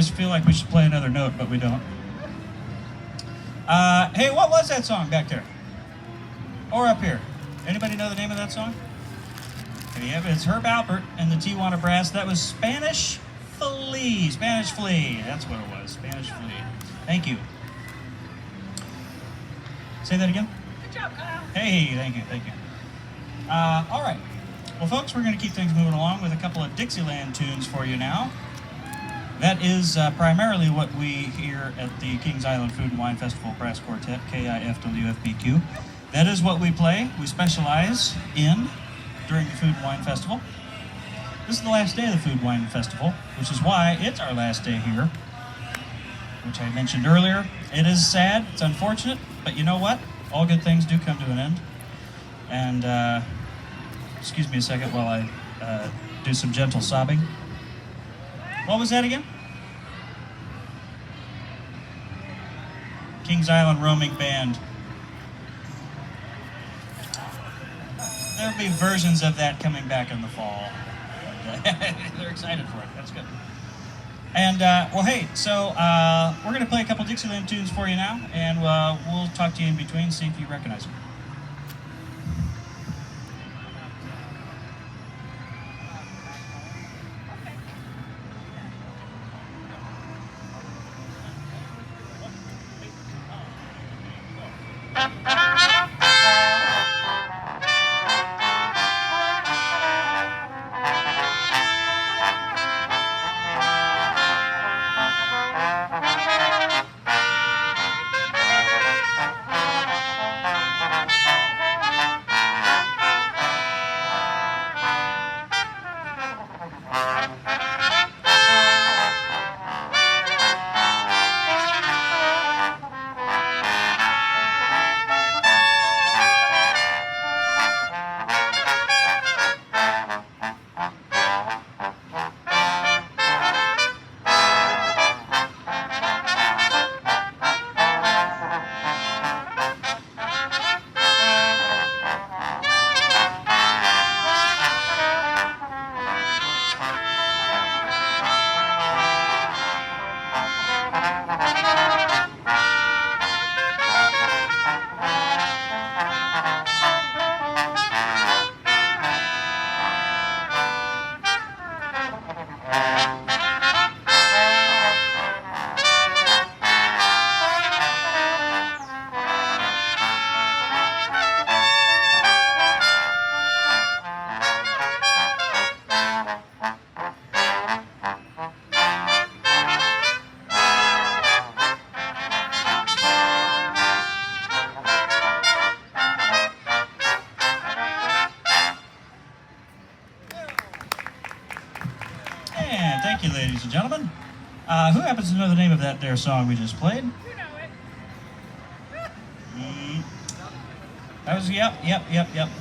always feel like we should play another note, but we don't. Hey, what was that song back there? Or up here? Anybody know the name of that song? Yeah, it's Herb Alpert and the Tijuana Brass. That was Spanish Flea. Spanish Flea. That's what it was. Spanish Flea. Thank you. Say that again? Good job, Kyle. Hey, thank you, thank you. All right. Well, folks, we're going to keep things moving along with a couple of Dixieland tunes for you now. That is primarily what we hear at the Kings Island Food and Wine Festival Brass Quartet, KIFWFBQ. That is what we play. We specialize in during the Food and Wine Festival. This is the last day of the Food and Wine Festival, which is why it's our last day here, which I mentioned earlier. It is sad, it's unfortunate, but you know what? All good things do come to an end. And excuse me a second while I do some gentle sobbing. What was that again? Kings Island Roaming Band. There'll be versions of that coming back in the fall. They're excited for it. That's good. And, well, hey, so we're going to play a couple Dixieland tunes for you now, and we'll talk to you in between, see if you recognize them. Thank you, ladies and gentlemen. Who happens to know the name of that there song we just played? You know it. That was, yep.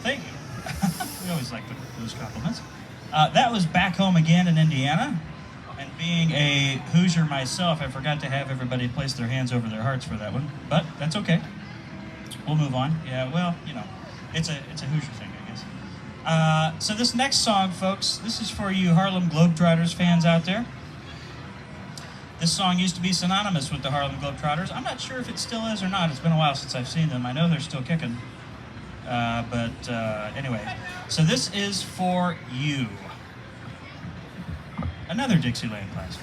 Thank you. We always like those compliments. That was Back Home Again in Indiana. And being a Hoosier myself, I forgot to have everybody place their hands over their hearts for that one. But that's okay. We'll move on. Yeah, well, you know, it's a Hoosier thing, I guess. So this next song, folks, this is for you Harlem Globetrotters fans out there. This song used to be synonymous with the Harlem Globetrotters. I'm not sure if it still is or not. It's been a while since I've seen them. I know they're still kicking. Anyway, so this is for you. Another Dixieland classic.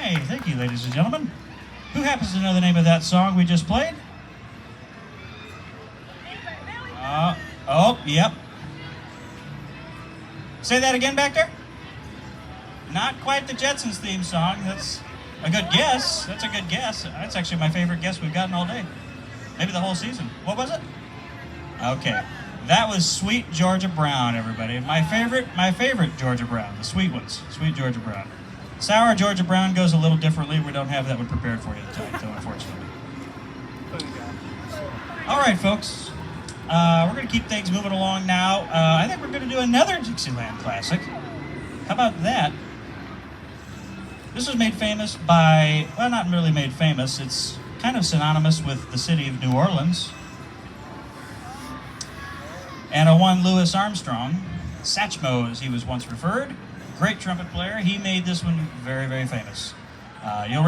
Hey, thank you, ladies and gentlemen. Who happens to know the name of that song we just played? Oh, yep. Say that again back there? Not quite the Jetsons theme song. That's a good guess. That's a good guess. That's actually my favorite guess we've gotten all day. Maybe the whole season. What was it? Okay. That was Sweet Georgia Brown, everybody. My favorite Georgia Brown. The sweet ones. Sweet Georgia Brown. Sour Georgia Brown goes a little differently. We don't have that one prepared for you tonight, though, unfortunately. All right, folks. We're going to keep things moving along now. I think we're going to do another Dixieland classic. How about that? This was made famous by, well, not really made famous. It's kind of synonymous with the city of New Orleans. And a one Louis Armstrong, Satchmo as he was once referred, great trumpet player. He made this one very, very famous. You'll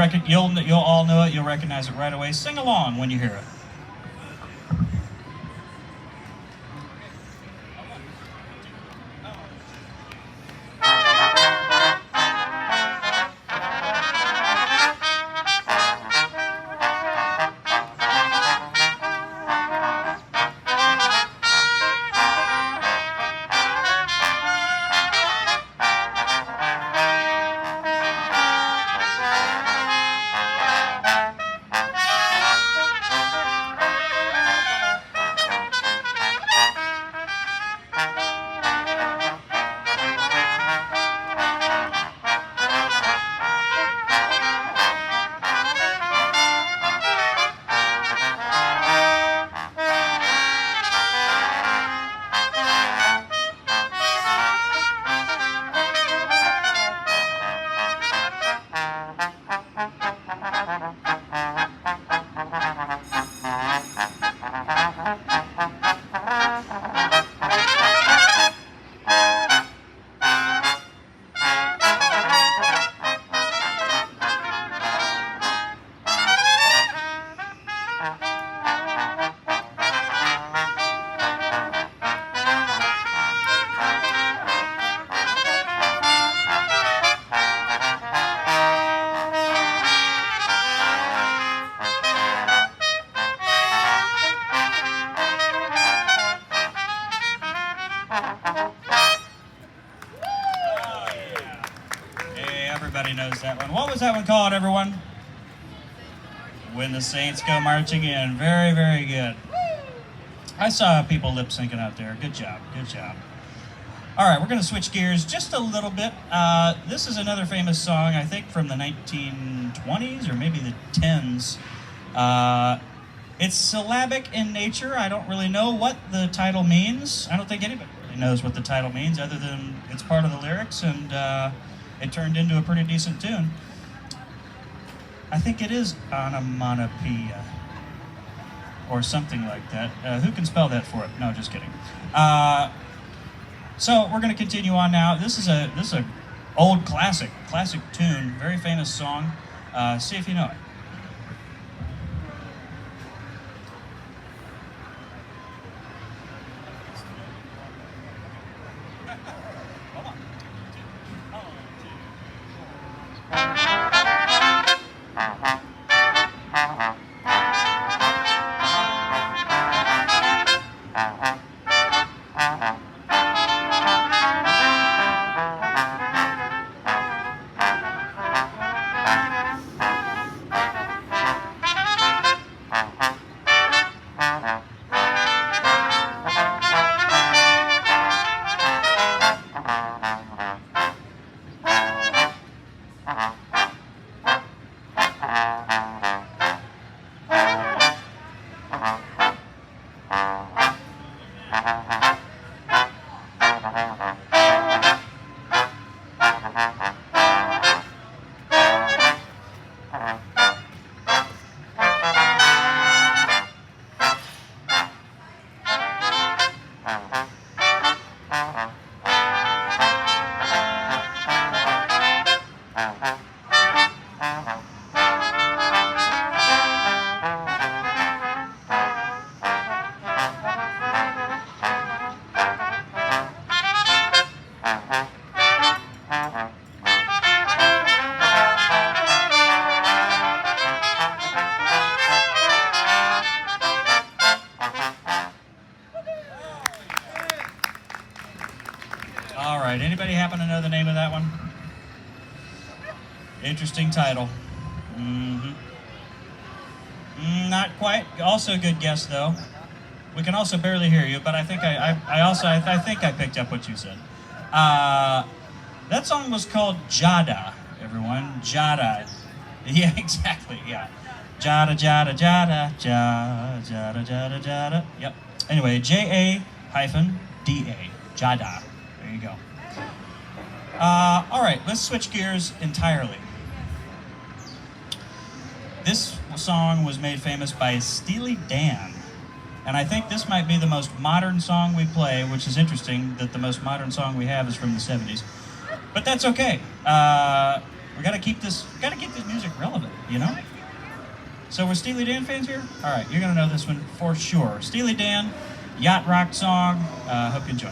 all know it. You'll recognize it right away. Sing along when you hear it. Everybody knows that one. What was that one called, everyone? When the Saints Go Marching In. Very, very good. I saw people lip syncing out there. Good job. Good job. All right, we're going to switch gears just a little bit. This is another famous song, I think, from the 1920s or maybe the 10s. It's syllabic in nature. I don't really know what the title means. I don't think anybody really knows what the title means other than it's part of the lyrics and it turned into a pretty decent tune. I think it is onomatopoeia or something like that. Who can spell that for it? No, just kidding. So we're going to continue on now. This is a old classic tune, very famous song. See if you know it. the name of that one? Interesting title. Mm-hmm. Not quite. Also a good guess, though. We can also barely hear you, but I think I think I picked up what you said. That song was called Jada, everyone. Jada. Yeah, exactly, yeah. Jada, jada, jada, jada, jada, jada, jada. Yep. Anyway, J-A-D-A. Jada. There you go. All right, let's switch gears entirely. This song was made famous by Steely Dan. And I think this might be the most modern song we play, which is interesting that the most modern song we have is from the 70s. But that's okay. We gotta keep this music relevant, you know? So we're Steely Dan fans here? All right, you're gonna know this one for sure. Steely Dan, yacht rock song. Hope you enjoy.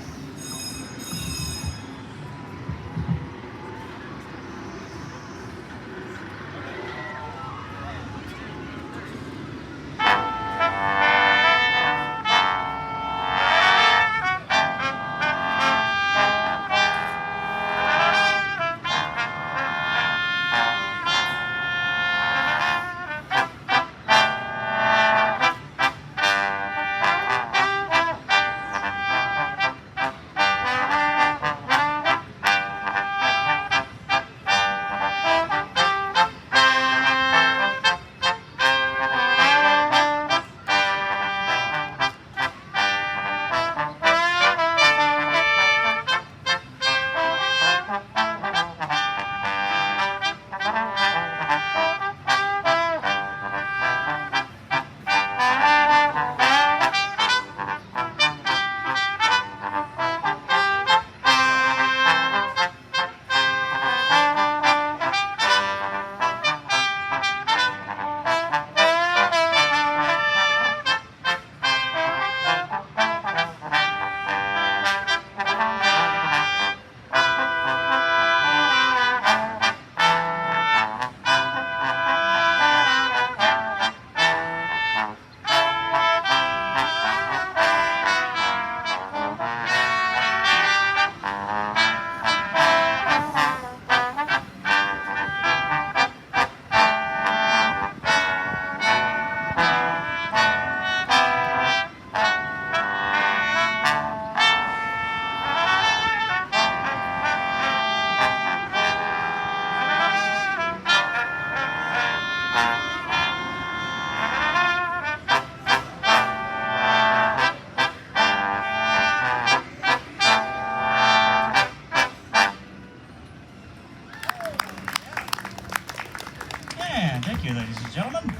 Yeah, thank you, ladies and gentlemen.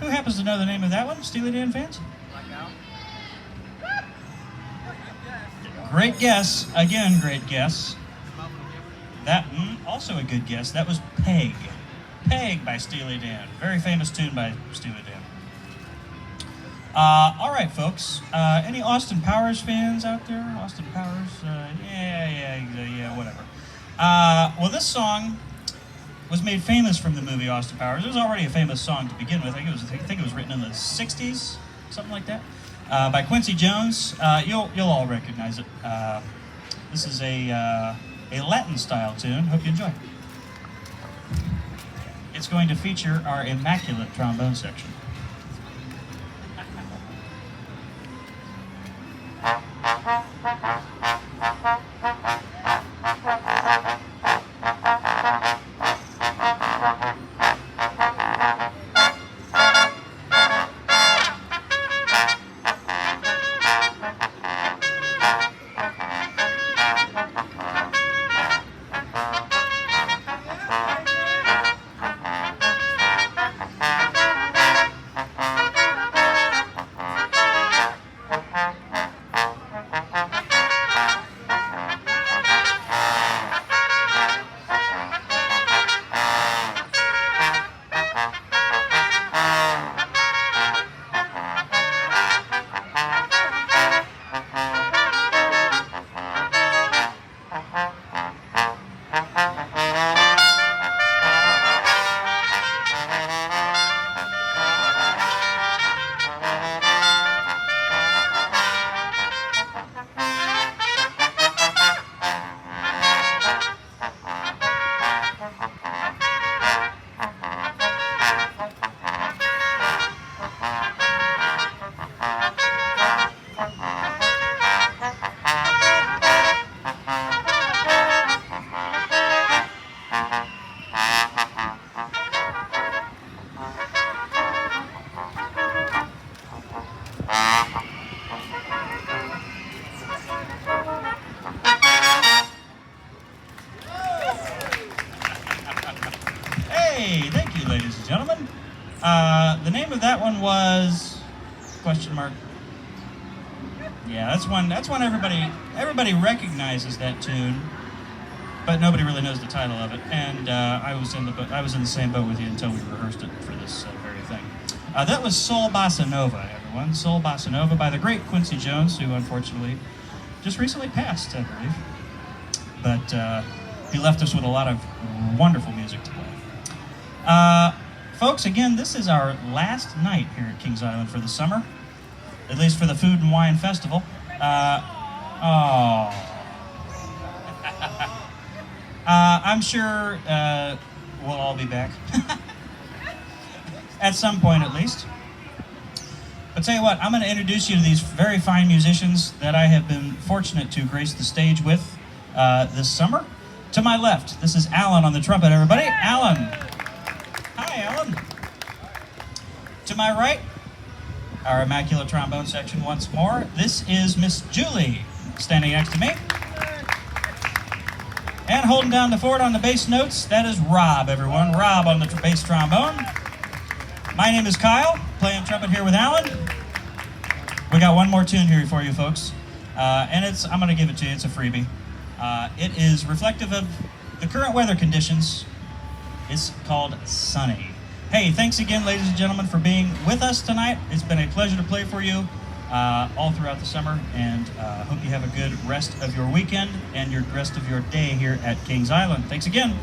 Who happens to know the name of that one, Steely Dan fans? Great guess. Again, great guess. That also a good guess. That was Peg. Peg by Steely Dan. Very famous tune by Steely Dan. All right, folks. Any Austin Powers fans out there? Austin Powers? Yeah, whatever. Well, this song was made famous from the movie Austin Powers. It was already a famous song to begin with. I think it was written in the 60s, something like that, by Quincy Jones. You'll all recognize it. This is a Latin style tune. Hope you enjoy. It's going to feature our immaculate trombone section. Hey, thank you, ladies and gentlemen. The name of that one was question mark. Yeah, that's one. That's one everybody recognizes that tune, but nobody really knows the title of it. And I was in the same boat with you until we rehearsed it for this very thing. That was Soul Bossa Nova, everyone. Soul Bossa Nova by the great Quincy Jones, who unfortunately just recently passed, I believe. But he left us with a lot of wonderful music to play. Folks, again, this is our last night here at Kings Island for the summer, at least for the Food and Wine Festival. I'm sure we'll all be back. At some point, at least. But tell you what, I'm going to introduce you to these very fine musicians that I have been fortunate to grace the stage with this summer. To my left, this is Alan on the trumpet, everybody. Alan. Hi, Alan. To my right, our immaculate trombone section once more. This is Miss Julie, standing next to me. And holding down the fort on the bass notes, that is Rob, everyone. Rob on the bass trombone. My name is Kyle, playing trumpet here with Alan. We got one more tune here for you folks, and I'm going to give it to you. It's a freebie. It is reflective of the current weather conditions. It's called Sunny. Hey, thanks again, ladies and gentlemen, for being with us tonight. It's been a pleasure to play for you all throughout the summer, and hope you have a good rest of your weekend and your rest of your day here at Kings Island. Thanks again.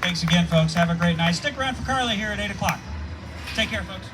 Thanks again, folks. Have a great night. Stick around for Carly here at 8 o'clock. Take care, folks.